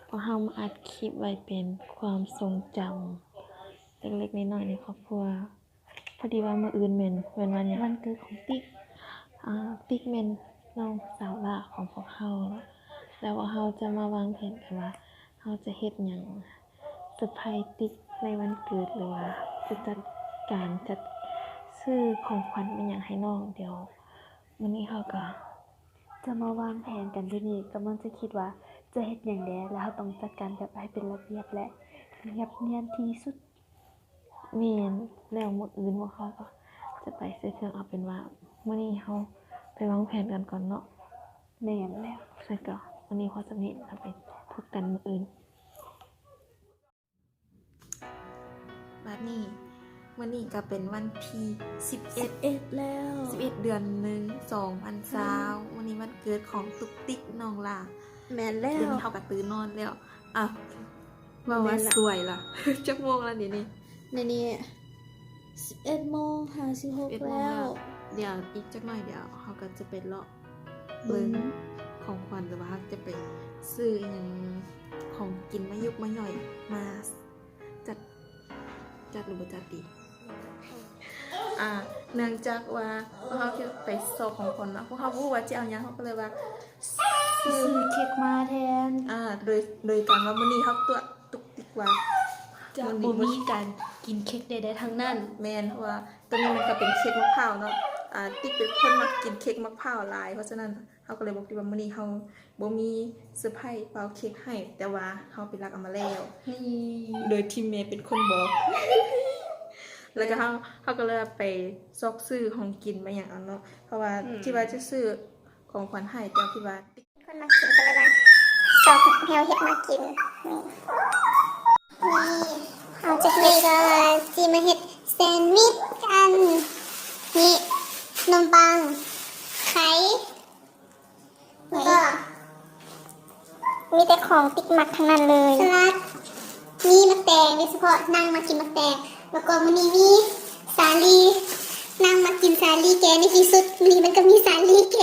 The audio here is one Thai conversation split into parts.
เพราะเฮามาอัดคลิปไว้เป็นความทรงจำเล็กๆน้อยๆในครอบครัวพอดีว่ามื้ออื่นแม่นวันหยังวันเกิดของติ๊กติ๊กแม่นน้องสาวหล้าของพวกเฮาแล้วว่าเฮาจะมาวางแผนกันว่าเฮาจะเฮ็ดหยังเซอร์ไพรส์ติ๊กในวันเกิดหรือว่าจะจัดซื้อของขวัญเป็นหยังให้น้องเดี๋ยวมื้อนี้เฮาก็จะมาวางแผนกันที่นี่กำลังจะคิดว่าจะเฮ็ดหยังแหน่แล้วเราต้องจัดการแบบให้เป็นระเบียบและเรียบเนียนที่สุดแม่นแล้วมื้ออื่นพวกเขาก็จะไปซื้อเครื่องเอาเป็นว่ามื้อนี้เฮาไปวางแผนกันก่อนเนาะแม่นแล้วแล้วก็มื้อนี้พอสำเร็จเราไปพบกันมื้ออื่นบัดนี้มื้อนี้ก็เป็นวันที่11แล้ว11เดือน1 2020วันนี้วันเกิดของตุ๊กติ๊กน้องล่ะแม่นแล้วเดี๋ยวนี้เฮาก็ตื่นนอนแล้วว่าสวยล่ะ จักโมงแล้วนี่ในนี้11:56แล้วเดี๋ยวอีกจักหน่อยเดี๋ยวเฮาก็จะไปเลาะเบิ่งของขวัญหรือว่าจะไปซื้อหยังของกินมายุกมาหย่อยมาจัดหรือบ่จัดดีเนื่องจากว่าพวกเขาจะไปสอบของคนเนาะพวกเขาพูดว่าจะเอาอย่างเขาก็เลยว่าซื้อเค้กมาแทนโดยการว่ามื้อนี้เขาตัวตุกติกว่าจะบ่มีการกินเค้กใดๆทั้งนั้นแม่นเพราะว่าตัวนี้มันก็เป็นเค้กมะพร้าวเนาะติ๊กเป็นคนมักกินเค้กมะพร้าวหลายเพราะฉะนั้นเขาก็เลยบอกว่ามื้อนี้เขาบ่มีเซอร์ไพรส์เป่าเค้กให้แต่ว่าเขาไปรักเอามาแล้วโดยที่แม่เป็นคนบอกแล้วก็เขาก็เลยไปซอกซื้อของกินมาอย่างอันเนาะเพราะว่าที่ว่าจะซื้อของขวัญให้แต่ที่ว่าคนมากินก็เลยว่าซอกแฮวเฮ็ดมากินนี่เอาจากนี้ก็สิมาเฮ็ดแซนด์วิชกันนี่นมปังไข่แล้วก็มีแต่ของติ๊กหมักทั้งนั้นเลยสลัดมีมะแตงโดยเฉพาะนั่งมากินมะแตงแล้วก็มื้อนี้มีสาลีนั่งมากินสาลีแกในที่สุดมื้อนี้มันก็มีสาลีแก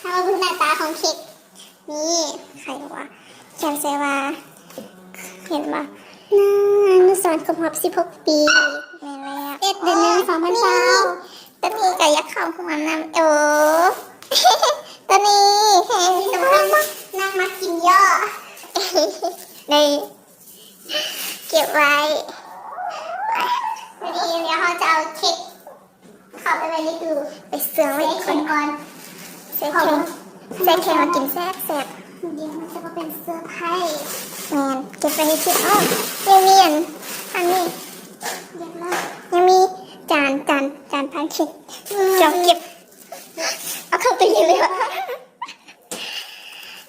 ถ้าว่าหน้าตาของเค้กนี่ใครบอกว่าแคนเซวาเห็นปะอนุสรณ์ครบรอบ16 ปีแม่แล้ว1 เดือน 2020ตอนนี้ก็อยากเข้าห้องน้ำตอนนี้แห้งกำลังนั่งมากินย่อนี่เก็บไว้วันนี้เดี๋ยวเขาจะเอาเค้กเข้าไปไว้ในตู้ไปเสื่อมไว้ก่อนใส่เค้กมากินแซ่บเดี๋ยวมันจะมาเป็นเซอร์ไพรส์แมนเก็บไปในตู้ยังมีอันนี้ยังมีจานพันเค้กจะเก็บเอาเข้าตู้เย็นเลยวะ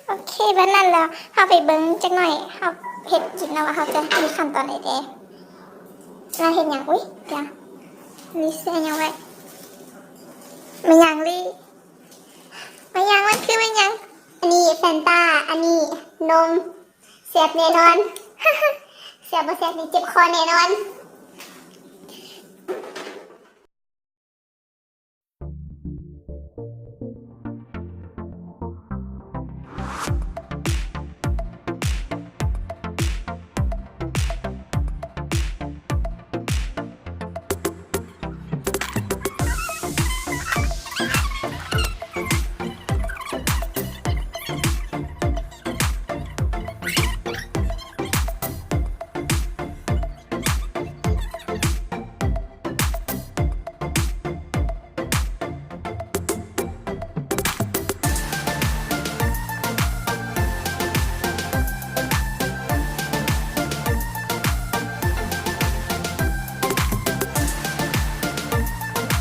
โอเคบ้านนั้นแล้วเข้าไปเบิ้งจักหน่อยเข้าเห็ดกินแล้วว่าเขาจะมีขั้นตอนไหนเด้เราเห็นอย่างอุ้ยเดี๋ยวนี่เสียยังไงมันยังลี่มันคือมันยังอันนี้แฟนตาอันนี้นมเสียบแน่นอนเสียบบ่เสียบนี่เจ็บคอแน่นอน